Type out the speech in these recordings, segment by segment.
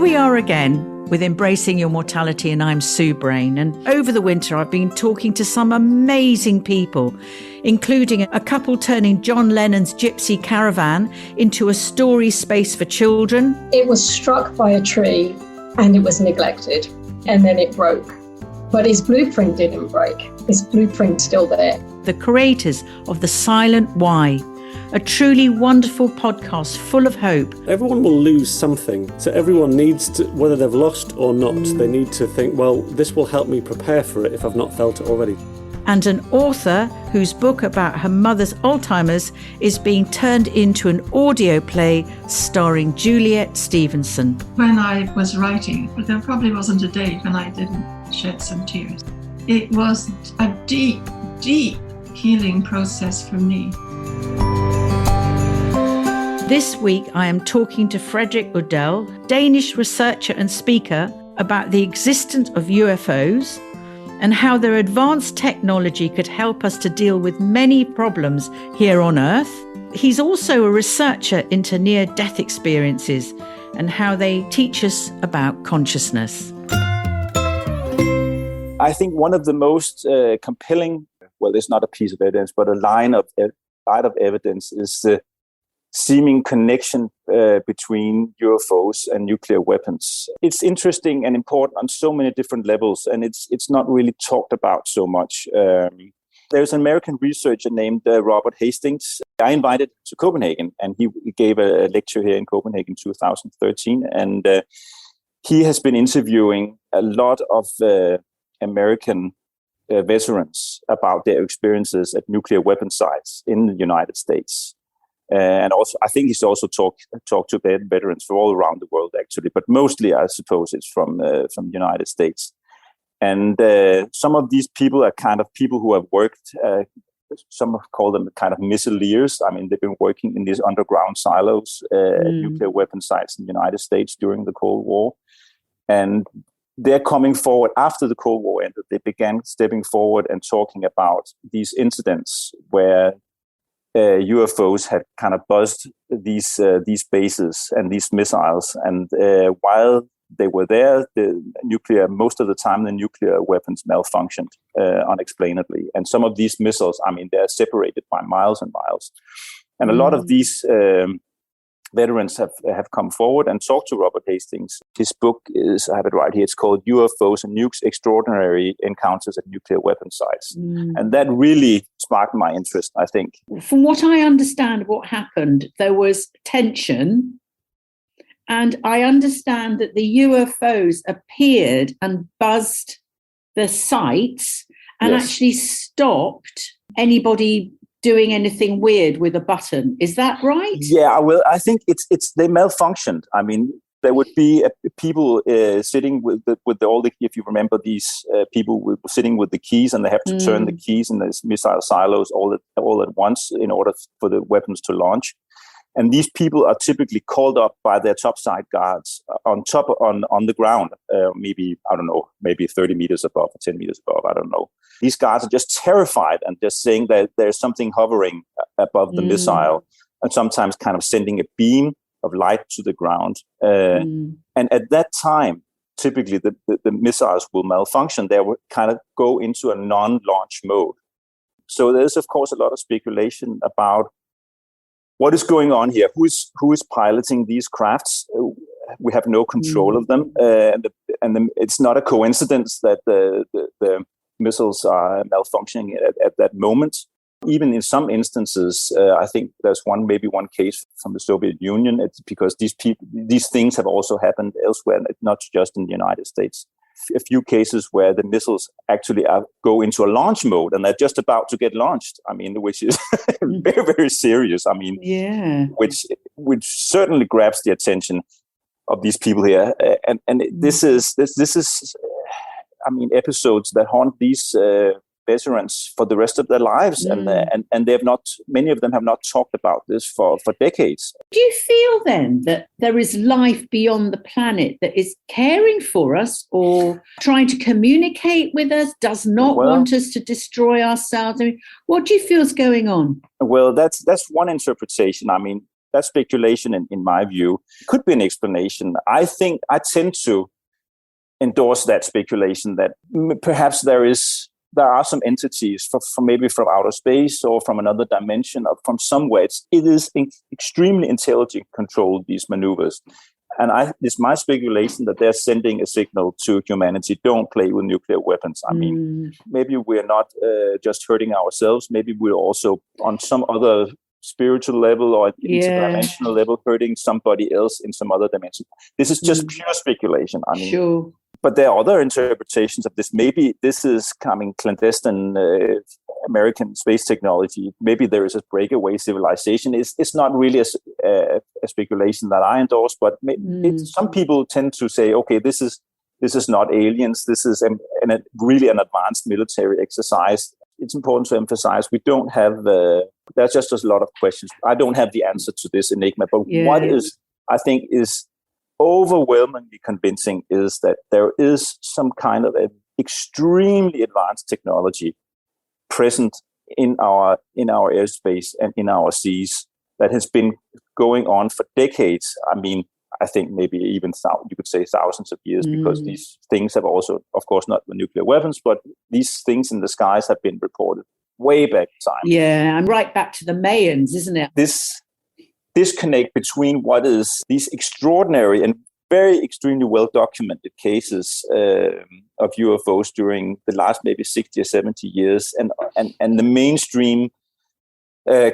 we are again with Embracing Your Mortality, and I'm Sue Brayne. And over the winter, I've been talking to some amazing people, including a couple turning John Lennon's Gypsy Caravan into a story space for children. It was struck by a tree and it was neglected, and then it broke. But his blueprint didn't break. His blueprint's still there. The creators of The Silent Why, a truly wonderful podcast full of hope. Everyone will lose something, so everyone needs to, whether they've lost or not, they need to think, well, this will help me prepare for it if I've not felt it already. And an author whose book about her mother's Alzheimer's is being turned into an audio play starring Juliet Stevenson. When I was writing, there probably wasn't a day when I didn't shed some tears. It was a deep, deep healing process for me. This week, I am talking to Frederik Uldall, Danish researcher and speaker, about the existence of UFOs and how their advanced technology could help us to deal with many problems here on Earth. He's also a researcher into near-death experiences and how they teach us about consciousness. I think one of the most compelling, well, it's not a piece of evidence, but a line of evidence is the seeming connection between UFOs and nuclear weapons. It's interesting and important on so many different levels, and it's not really talked about so much. There's an American researcher named Robert Hastings. I invited him to Copenhagen, and he gave a lecture here in Copenhagen in 2013, and he has been interviewing a lot of American veterans about their experiences at nuclear weapon sites in the United States. And also, I think he's also talked to veterans from all around the world, actually, but mostly, I suppose, it's from the United States. And some of these people are kind of people who have worked. Some have called them kind of missileers. I mean, they've been working in these underground silos at nuclear weapon sites in the United States during the Cold War, and they're coming forward after the Cold War ended. They began stepping forward and talking about these incidents where UFOs had kind of buzzed these bases and these missiles, and while they were there, most of the time the nuclear weapons malfunctioned unexplainably. And some of these missiles, I mean, they're separated by miles and miles. And a lot of these veterans have come forward and talked to Robert Hastings. His book is, I have it right here, it's called UFOs and Nukes, Extraordinary Encounters at Nuclear Weapon Sites. And that really sparked my interest, I think. From what I understand, what happened, there was tension, and I understand that the UFOs appeared and buzzed the sites and actually stopped anybody doing anything weird with a button. Is that right? Yeah, well, I think it's they malfunctioned. I mean, there would be people sitting with all the, if you remember, these people sitting with the keys, and they have to turn the keys in these missile silos all at once in order for the weapons to launch. And these people are typically called up by their topside guards on the ground, maybe 30 meters above or 10 meters above, I don't know. These guards are just terrified and just saying that there's something hovering above the missile, and sometimes kind of sending a beam of light to the ground. And at that time, typically the missiles will malfunction. They will kind of go into a non-launch mode. So there's, of course, a lot of speculation about what is going on here? Who is piloting these crafts? We have no control of them, and it's not a coincidence that the missiles are malfunctioning at that moment. Even in some instances, I think there's one case from the Soviet Union. It's because these things have also happened elsewhere, not just in the United States. A few cases where the missiles actually go into a launch mode and they're just about to get launched. I mean, which is very, very serious. I mean, which certainly grabs the attention of these people here. And this is, I mean, episodes that haunt these veterans for the rest of their lives, and they have not. Many of them have not talked about this for decades. Do you feel then that there is life beyond the planet that is caring for us or trying to communicate with us, does not want us to destroy ourselves? I mean, what do you feel is going on? Well, that's one interpretation. I mean, that speculation, in my view, could be an explanation. I think I tend to endorse that speculation that perhaps there are some entities from maybe from outer space or from another dimension or from somewhere. It is extremely intelligent control, these maneuvers. And it's my speculation that they're sending a signal to humanity: don't play with nuclear weapons. I mean, maybe we're not just hurting ourselves. Maybe we're also on some other spiritual level or interdimensional level hurting somebody else in some other dimension. This is just pure speculation. I mean, sure. But there are other interpretations of this. Maybe this is coming clandestine American space technology. Maybe there is a breakaway civilization. It's not really a speculation that I endorse, but some people tend to say, okay, this is not aliens. This is really an advanced military exercise. It's important to emphasize we don't have there's just a lot of questions. I don't have the answer to this enigma, but what I think is overwhelmingly convincing is that there is some kind of extremely advanced technology present in our airspace and in our seas that has been going on for decades. I mean, I think maybe even you could say thousands of years, because these things have also, of course, not the nuclear weapons, but these things in the skies have been reported way back in time. Yeah, and right back to the Mayans, isn't it? This disconnect between what is these extraordinary and very extremely well-documented cases of UFOs during the last maybe 60 or 70 years and the mainstream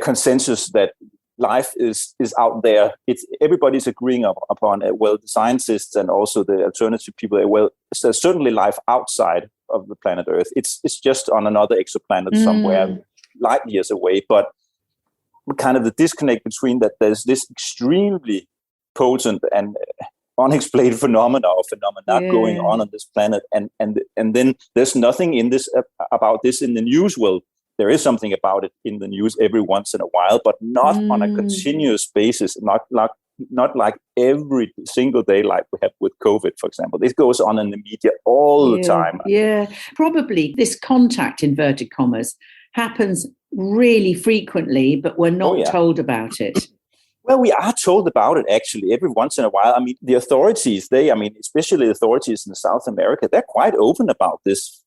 consensus that life is out there. Everybody's agreeing upon it. Well, the scientists and also the alternative people, there's certainly life outside of the planet Earth. It's just on another exoplanet somewhere light years away, but kind of the disconnect between that there's this extremely potent and unexplained phenomena going on this planet, and then there's nothing in this about this in the news. Well, there is something about it in the news every once in a while, but not on a continuous basis, not like every single day like we have with COVID, for example. This goes on in the media all the time. Yeah, probably this contact, inverted commas, happens really frequently, but we're not told about it. Well, we are told about it, actually, every once in a while. I mean, the authorities, especially the authorities in South America, they're quite open about these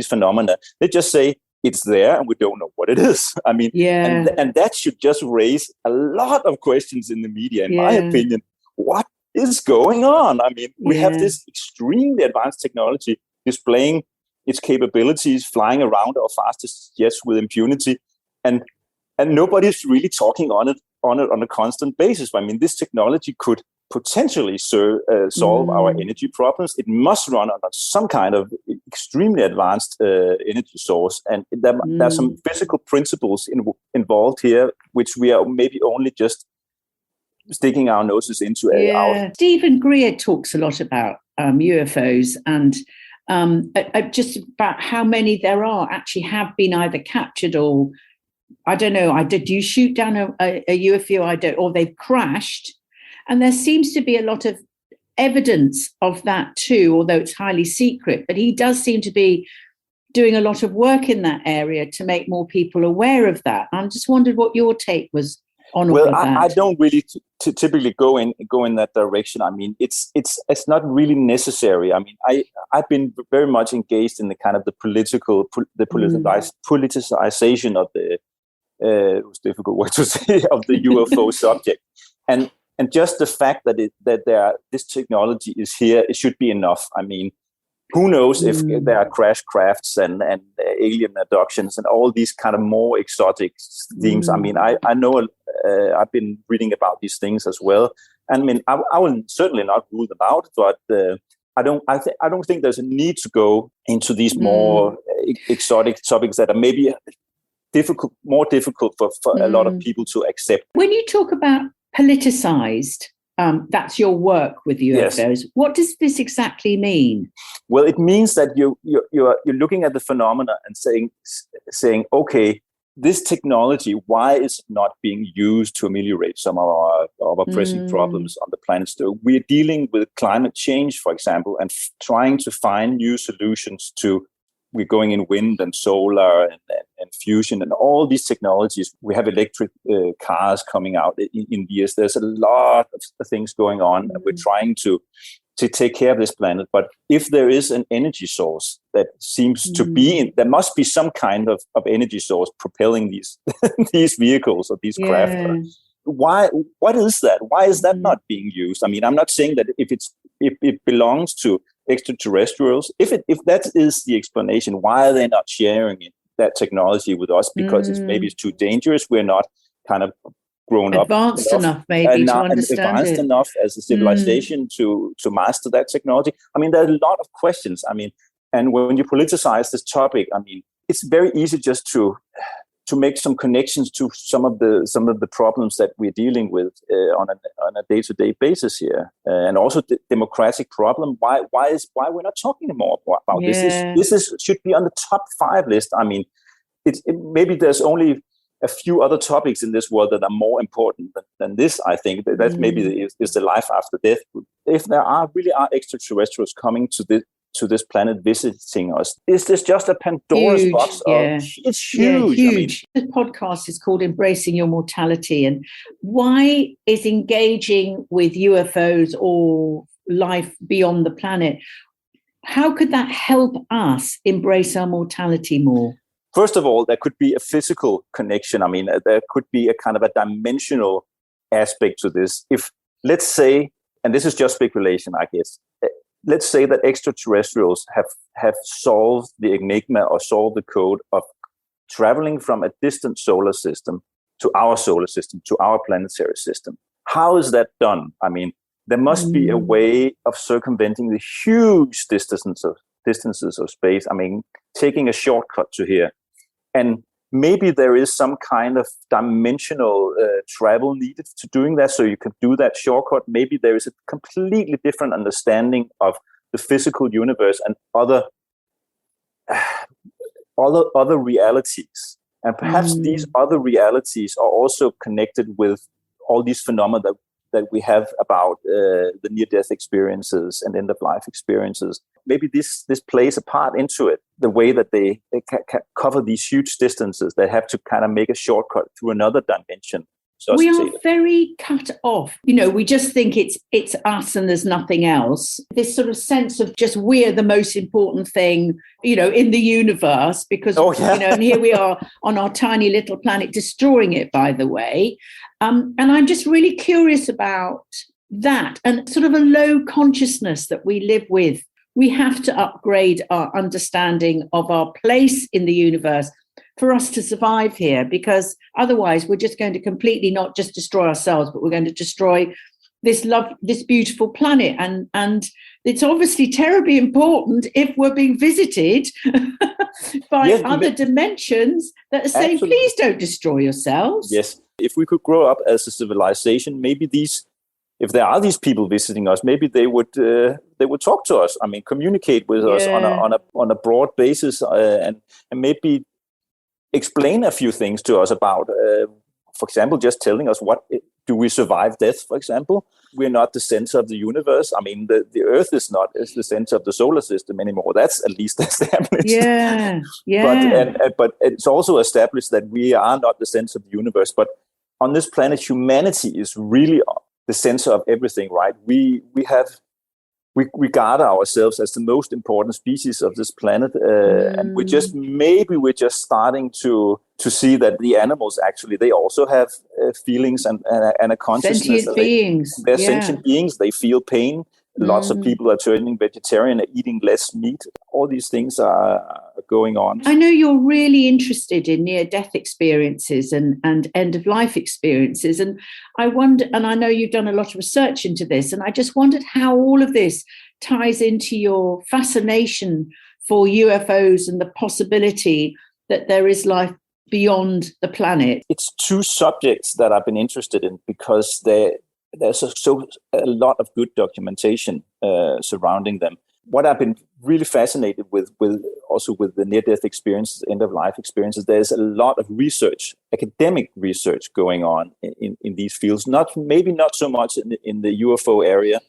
phenomena. They just say it's there and we don't know what it is. I mean, and that should just raise a lot of questions in the media, in my opinion. What is going on? I mean, we have this extremely advanced technology displaying its capabilities, flying around our fastest jets with impunity, and nobody's really talking on it on a constant basis. I mean, this technology could potentially solve our energy problems. It must run on some kind of extremely advanced energy source, and there are some physical principles involved here, which we are maybe only just sticking our noses into. Stephen Greer talks a lot about UFOs and just about how many there are actually have been either captured or, I don't know, did you shoot down a UFO? Or they've crashed. And there seems to be a lot of evidence of that too, although it's highly secret. But he does seem to be doing a lot of work in that area to make more people aware of that. I just wondered what your take was on all of that. Well, I don't really typically go in that direction. I mean, it's not really necessary. I mean, I've been very much engaged in the kind of the politicization of the it was a difficult word to say, of the UFO subject, and just the fact that this technology is here, it should be enough. I mean, who knows if there are crash crafts and alien abductions and all these kind of more exotic themes. I mean, I know I've been reading about these things as well. I mean, I will certainly not rule them out, but I don't think there's a need to go into these more exotic topics that are maybe more difficult for a lot of people to accept. When you talk about politicized, that's your work with UFOs. Yes. What does this exactly mean? Well, it means that you're looking at the phenomena and saying, okay, this technology, why is it not being used to ameliorate some of our pressing problems on the planet? So we're dealing with climate change, for example, and trying to find new solutions to we're going in wind and solar and fusion and all these technologies. We have electric cars coming out in years. There's a lot of things going on. We're trying to take care of this planet. But if there is an energy source that seems to be, there must be some kind of energy source propelling these these vehicles or these craft. Why? What is that? Why is that not being used? I mean, I'm not saying that if it belongs to extraterrestrials, if that is the explanation, why are they not sharing that technology with us? Because maybe it's too dangerous. We're not kind of grown advanced enough maybe to understand advanced it. enough as a civilization to master that technology. I mean, there are a lot of questions. I mean, and when you politicize this topic, I mean, it's very easy just to make some connections to some of the problems that we're dealing with on a day-to-day basis here, and also the democratic problem. Why we're not talking more about this? This should be on the top 5 list. I mean, maybe there's only a few other topics in this world that are more important than this. I think that maybe is the life after death. If there really are extraterrestrials coming to this planet visiting us, is this just a Pandora's box? It's huge. Huge. I mean, the podcast is called Embracing Your Mortality. And why is engaging with UFOs or life beyond the planet, how could that help us embrace our mortality more? First of all, there could be a physical connection. I mean, there could be a kind of a dimensional aspect to this. If, let's say, and this is just speculation, I guess, let's say that extraterrestrials have solved the enigma or solved the code of traveling from a distant solar system to our solar system, to our planetary system. How is that done? I mean, there must be a way of circumventing the huge distances of space. I mean, taking a shortcut to here. And maybe there is some kind of dimensional travel needed to doing that, so you can do that shortcut. Maybe there is a completely different understanding of the physical universe and other realities. And perhaps these other realities are also connected with all these phenomena that we have about the near-death experiences and end-of-life experiences. Maybe this plays a part into it, the way that they cover these huge distances. They have to kind of make a shortcut through another dimension. We are very cut off. You know, we just think it's us and there's nothing else. This sort of sense of just we're the most important thing, you know, in the universe because, you know, and here we are on our tiny little planet destroying it, by the way. And I'm just really curious about that and sort of a low consciousness that we live with. We have to upgrade our understanding of our place in the universe for us to survive here, because otherwise we're just going to completely not just destroy ourselves, but we're going to destroy this beautiful planet. And it's obviously terribly important if we're being visited by other dimensions that are saying, please don't destroy yourselves. Yes. If we could grow up as a civilization, maybe if there are these people visiting us, maybe they would talk to us. I mean, communicate with us on a broad basis, and maybe explain a few things to us about, for example, just telling us do we survive death, for example? We're not the center of the universe. I mean, the Earth is not the center of the solar system anymore. That's at least established. Yeah. But it's also established that we are not the center of the universe. But on this planet, humanity is really the center of everything, right? We regard ourselves as the most important species of this planet, and we're just starting to see that the animals actually, they also have feelings and a consciousness. Sentient beings. They're sentient beings. They feel pain. Lots of people are turning vegetarian, eating less meat. All these things are going on. I know you're really interested in near-death experiences and end-of-life experiences. And I wonder, and I know you've done a lot of research into this, and I just wondered how all of this ties into your fascination for UFOs and the possibility that there is life beyond the planet. It's two subjects that I've been interested in because there's a lot of good documentation surrounding them. What I've been really fascinated with the near-death experiences, end-of-life experiences, there's a lot of research, academic research going on in these fields. Maybe not so much in the UFO area,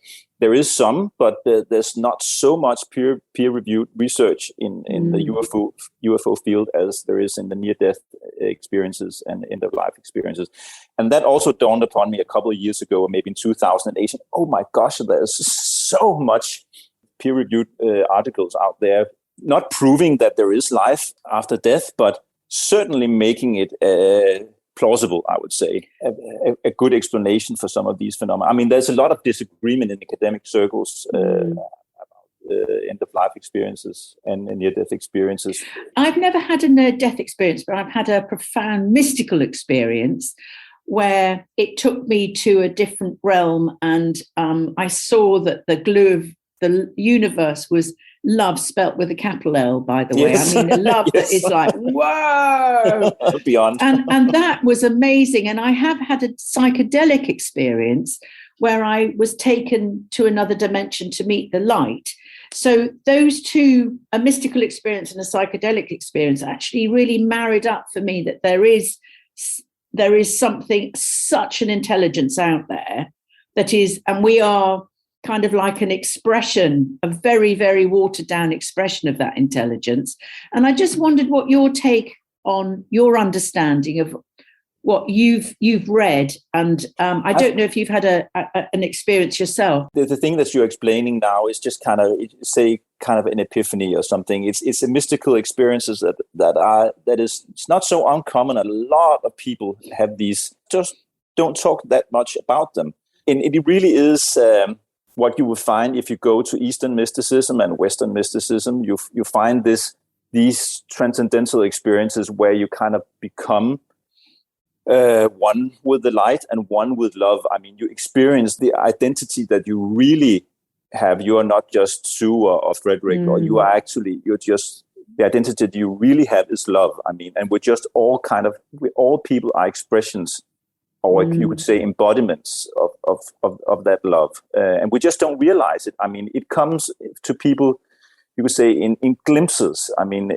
There is some, but there's not so much peer-reviewed research in the UFO field as there is in the near-death experiences and end-of-life experiences. And that also dawned upon me a couple of years ago, or maybe in 2008. Oh my gosh, there's so much peer-reviewed articles out there, not proving that there is life after death, but certainly making it plausible, I would say, a good explanation for some of these phenomena. I mean, there's a lot of disagreement in academic circles about end-of-life experiences and near-death experiences. I've never had a near-death experience, but I've had a profound mystical experience where it took me to a different realm, and I saw that the glue of the universe was love, spelt with a capital L, by the way. Yes. I mean, a love Yes. that is like, whoa! Beyond. And that was amazing. And I have had a psychedelic experience where I was taken to another dimension to meet the light. So those two, a mystical experience and a psychedelic experience, actually really married up for me, that there is something, such an intelligence out there that is, and we are kind of like an expression, a very, very watered down expression of that intelligence. And I just wondered what your take on your understanding of what you've read. And I don't know if you've had an experience yourself. The thing that you're explaining now is just kind of an epiphany or something. It's a mystical experiences it's not so uncommon. A lot of people have these, just don't talk that much about them. And it really is what you will find if you go to Eastern mysticism and Western mysticism. You find these transcendental experiences where you kind of become one with the light and one with love. I mean, you experience the identity that you really have. You are not just Sue or Frederik, or you're just, the identity that you really have is love. I mean, and all people are expressions, or you could say embodiments of that love. And we just don't realize it. I mean, it comes to people, you could say, in glimpses. I mean,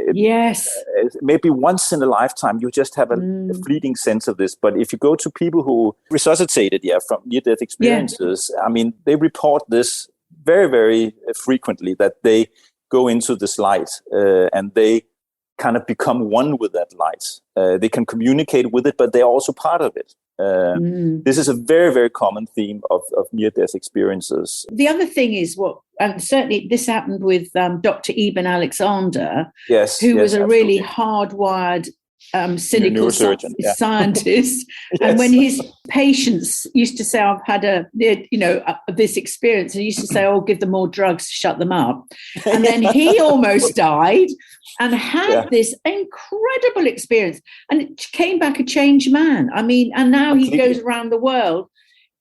maybe once in a lifetime, you just have a fleeting sense of this. But if you go to people who resuscitated from near-death experiences, I mean, they report this very, very frequently, that they go into this light and they kind of become one with that light. They can communicate with it, but they're also part of it. This is a very, very common theme of near-death experiences. The other thing is and certainly this happened with Dr. Eben Alexander, who was a really hardwired, cynical scientist. And when his patients used to say, I've had this experience, and he used to say, give them more drugs to shut them up. And then he almost died and had this incredible experience, and it came back a changed man. I mean, and now he goes around the world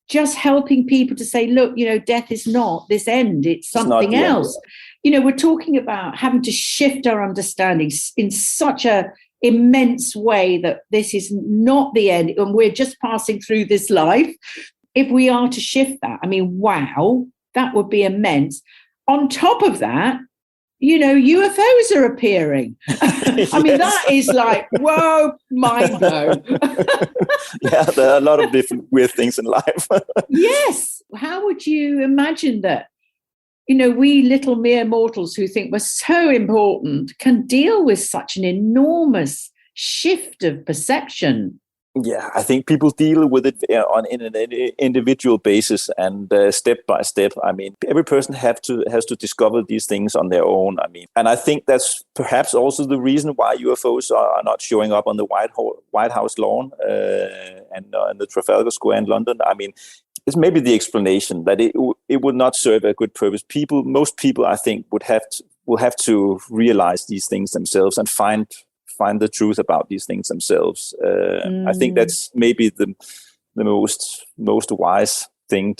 just helping people to say, look, death is not this end, it's something else. We're talking about having to shift our understanding in such a immense way that this is not the end, and we're just passing through this life. If we are to shift that, I mean, wow, that would be immense. On top of that, UFOs are appearing. I mean, that is like, whoa, mind blown. Yeah, there are a lot of different weird things in life. Yes. How would you imagine that, we little mere mortals who think we're so important can deal with such an enormous shift of perception? Yeah, I think people deal with it in an individual basis and step by step. I mean, every person has to discover these things on their own. I mean, and I think that's perhaps also the reason why UFOs are not showing up on the White House lawn and the Trafalgar Square in London. I mean, it's maybe the explanation that it would not serve a good purpose. Most people, I think, will have to realize these things themselves and find the truth about these things themselves. I think that's maybe the most wise thing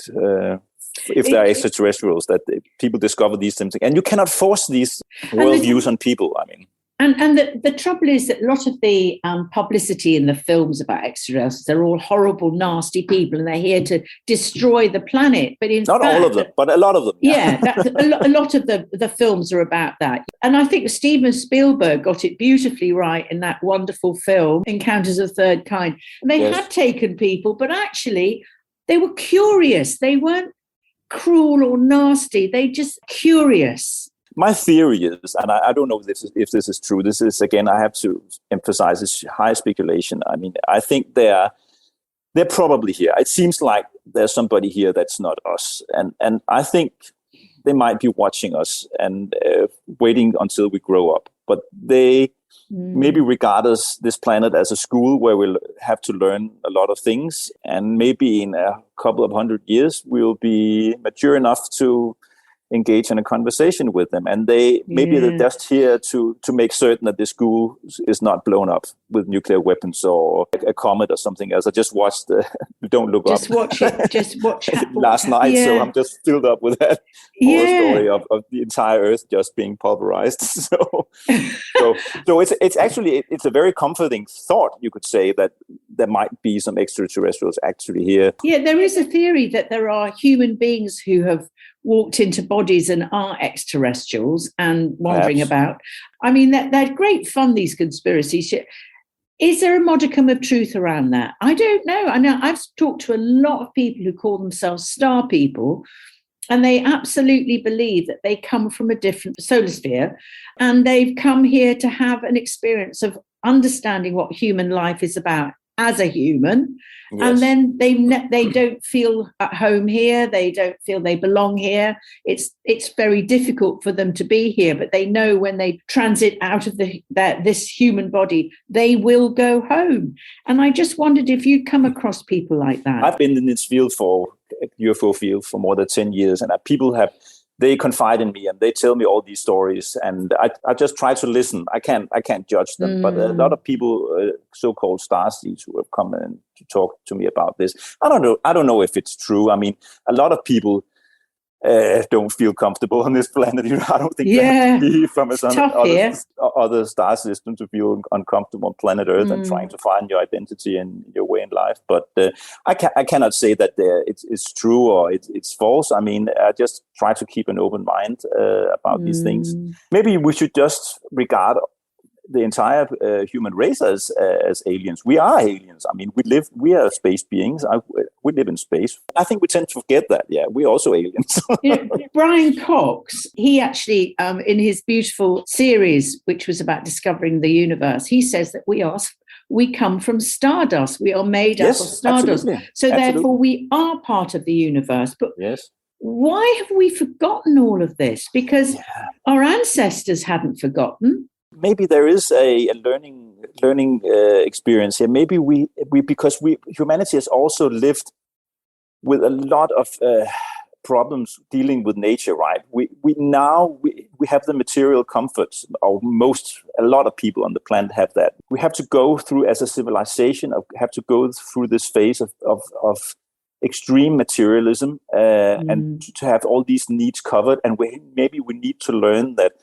if there are extraterrestrials, that people discover these things. And you cannot force these worldviews on people, I mean. And the trouble is that a lot of the publicity in the films about extraterrestrials, they're all horrible, nasty people, and they're here to destroy the planet. But not all of them, but a lot of them. Yeah, a lot of the films are about that. And I think Steven Spielberg got it beautifully right in that wonderful film, Encounters of the Third Kind. And they had taken people, but actually they were curious. They weren't cruel or nasty. They just curious. My theory is, and I don't know if this is true. This is, again, I have to emphasize, it's high speculation. I mean, I think they're probably here. It seems like there's somebody here that's not us, and I think they might be watching us and waiting until we grow up. But they maybe regard us, this planet, as a school where we'll have to learn a lot of things, and maybe in a couple of 100 years we'll be mature enough to engage in a conversation with them, and they're just here to make certain that the school is not blown up with nuclear weapons or a comet or something else. I just watched Don't Look Up. Just watch it last night, so I'm just filled up with that whole story of the entire Earth just being pulverized. So it's actually a very comforting thought, you could say, that there might be some extraterrestrials actually here. Yeah, there is a theory that there are human beings who have walked into bodies and are extraterrestrials and wandering about. I mean, they're great fun, these conspiracies. Is there a modicum of truth around that? I don't know. I know I've talked to a lot of people who call themselves star people, and they absolutely believe that they come from a different solar sphere, and they've come here to have an experience of understanding what human life is about as a human. Yes. And then they don't feel at home here. They don't feel they belong here. It's very difficult for them to be here, but they know when they transit out of this human body, they will go home. And I just wondered if you'd come across people like that. I've been in this UFO field for more than 10 years, and they confide in me and they tell me all these stories, and I just try to listen. I can't judge them, but a lot of people, so-called starseeds, who have come in to talk to me about this. I don't know if it's true. I mean, a lot of people don't feel comfortable on this planet. I don't think they have to be from other star systems to feel uncomfortable on planet Earth and trying to find your identity and your way in life. But I cannot say that it's true or it's false. I mean, I just try to keep an open mind about these things. Maybe we should just regard the entire human race as aliens. We are aliens. I mean, we are space beings. We live in space. I think we tend to forget that. Yeah, we're also aliens. Brian Cox, he actually, in his beautiful series, which was about discovering the universe, he says that we come from stardust. We are made up of stardust. Absolutely. So therefore we are part of the universe. But why have we forgotten all of this? Because our ancestors hadn't forgotten. Maybe there is a learning experience here. Maybe because humanity has also lived with a lot of problems dealing with nature, right? We have the material comforts, or a lot of people on the planet have that. We have to go through, as a civilization, have to go through this phase of extreme materialism and to have all these needs covered. And maybe we need to learn that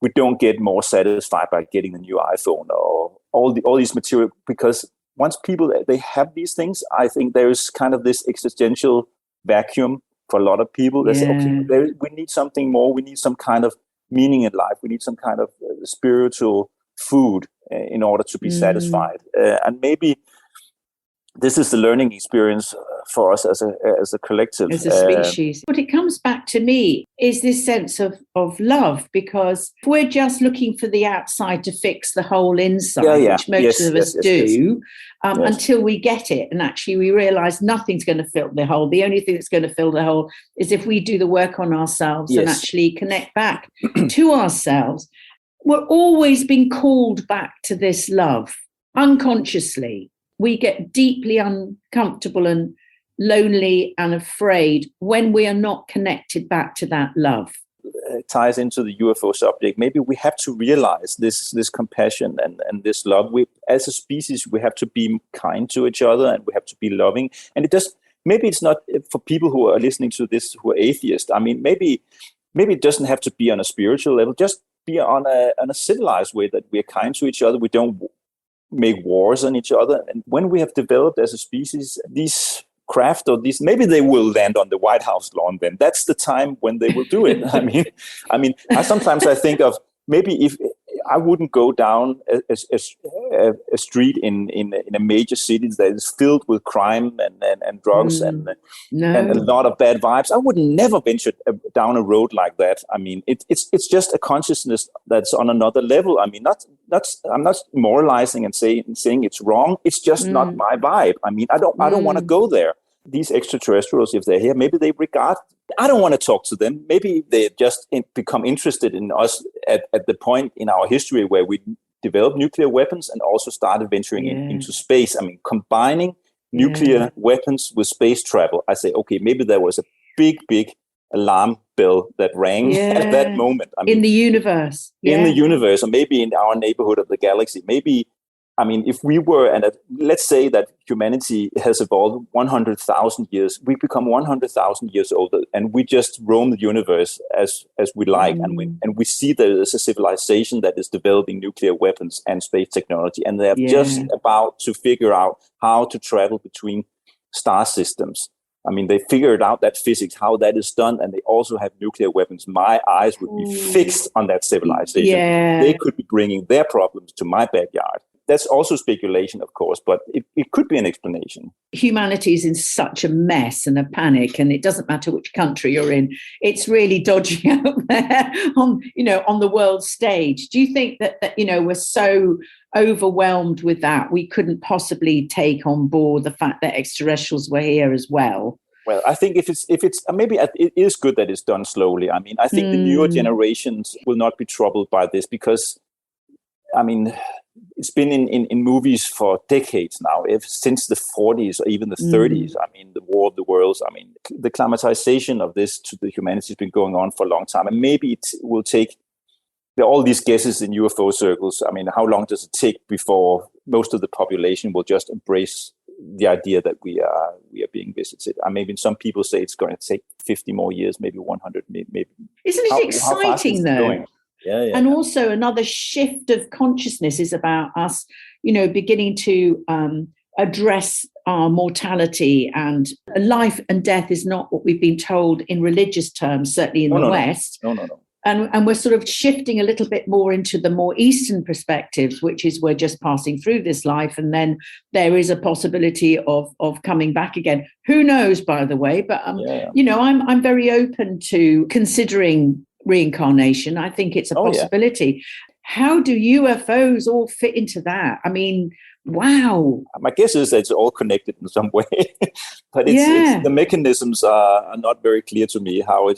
we don't get more satisfied by getting a new iPhone or all these material, because once people they have these things, I think there is kind of this existential vacuum for a lot of people. They say, okay, we need something more. We need some kind of meaning in life. We need some kind of spiritual food in order to be satisfied. And maybe this is the learning experience for us as a collective, as a species. What it comes back to me is this sense of love, because if we're just looking for the outside to fix the whole inside, which most of us do, until we get it, and actually we realize nothing's going to fill the hole. The only thing that's going to fill the hole is if we do the work on ourselves and actually connect back to ourselves. We're always being called back to this love unconsciously. We get deeply uncomfortable and lonely and afraid when we are not connected back to that love. It ties into the UFO subject. Maybe we have to realize this compassion and this love. As a species, we have to be kind to each other and we have to be loving. And maybe it's not for people who are listening to this who are atheists. I mean, maybe it doesn't have to be on a spiritual level. Just be on a civilized way, that we are kind to each other. We don't make wars on each other. And when we have developed as a species these craft, or these, maybe they will land on the White House lawn, then that's the time when they will do it. I mean, sometimes I think of maybe if I wouldn't go down a street in a major city that is filled with crime and drugs and a lot of bad vibes. I would never venture down a road like that. I mean, it's just a consciousness that's on another level. I mean, I'm not moralizing and saying it's wrong. It's just not my vibe. I mean, I don't want to go there. These extraterrestrials, if they're here, maybe they regard. I don't want to talk to them. Maybe they just become interested in us at the point in our history where we developed nuclear weapons and also started venturing into space. I mean, combining nuclear weapons with space travel. I say, okay, maybe there was a big alarm bell that rang at that moment. I mean, in the universe. In the universe, or maybe in our neighborhood of the galaxy. Maybe, I mean, if we were, and let's say that humanity has evolved 100,000 years, we become 100,000 years older, and we just roam the universe as we like, and we see there is a civilization that is developing nuclear weapons and space technology, and they're just about to figure out how to travel between star systems. I mean, they figured out that physics, how that is done, and they also have nuclear weapons. My eyes would be fixed on that civilization. Yeah. They could be bringing their problems to my backyard. That's also speculation, of course, but it could be an explanation. Humanity is in such a mess and a panic, and it doesn't matter which country you're in. It's really dodgy out there on the world stage. Do you think that we're so overwhelmed with that we couldn't possibly take on board the fact that extraterrestrials were here as well? Well, I think if it's maybe it is good that it's done slowly. I mean, I think the newer generations will not be troubled by this because, I mean, it's been in movies for decades now, since the 40s or even the 30s. I mean, the War of the Worlds. I mean, the climatization of this to the humanity has been going on for a long time. And maybe it will take, there are all these guesses in UFO circles. I mean, how long does it take before most of the population will just embrace the idea that we are being visited? I mean, some people say it's going to take 50 more years, maybe 100, maybe. Isn't it exciting, though? Going? Yeah. And also another shift of consciousness is about us, beginning to address our mortality, and life and death is not what we've been told in religious terms, certainly in the West. No. And we're sort of shifting a little bit more into the more Eastern perspectives, which is we're just passing through this life, and then there is a possibility of coming back again. Who knows, by the way? But I'm very open to considering reincarnation. I think it's a possibility. How do UFOs all fit into that? I mean, wow. My guess is that it's all connected in some way, but it's the mechanisms are not very clear to me how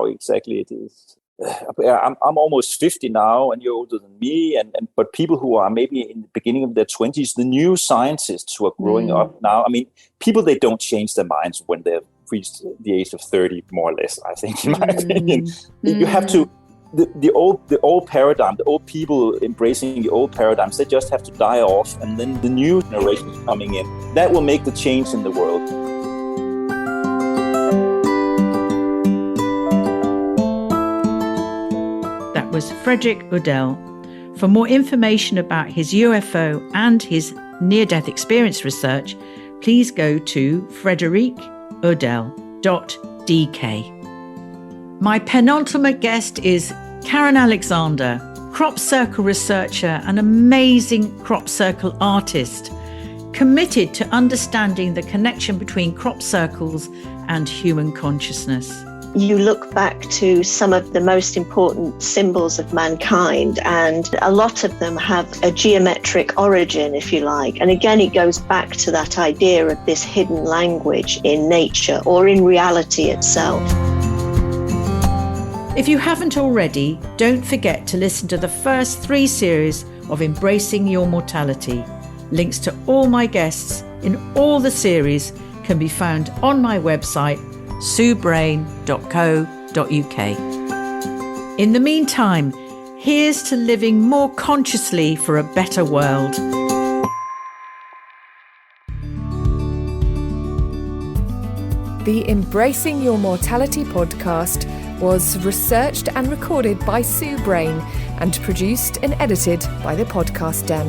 exactly it is. I'm almost 50 now, and you're older than me, but people who are maybe in the beginning of their 20s, the new scientists who are growing up now, I mean, people, they don't change their minds when they've reached the age of 30, more or less, I think, in my opinion. You have to, the old paradigm, the old people embracing the old paradigms, they just have to die off, and then the new generation is coming in. That will make the change in the world. That was Frederik Uldall. For more information about his UFO and his near-death experience research, please go to frederikuldall.dk. My penultimate guest is Karen Alexander, crop circle researcher and amazing crop circle artist, committed to understanding the connection between crop circles and human consciousness. You look back to some of the most important symbols of mankind, and a lot of them have a geometric origin, if you like. And again, it goes back to that idea of this hidden language in nature or in reality itself. If you haven't already, don't forget to listen to the first 3 series of Embracing Your Mortality. Links to all my guests in all the series can be found on my website, suebrayne.co.uk. In the meantime, here's to living more consciously for a better world. The Embracing Your Mortality podcast was researched and recorded by Sue Brayne and produced and edited by the Podcast Den.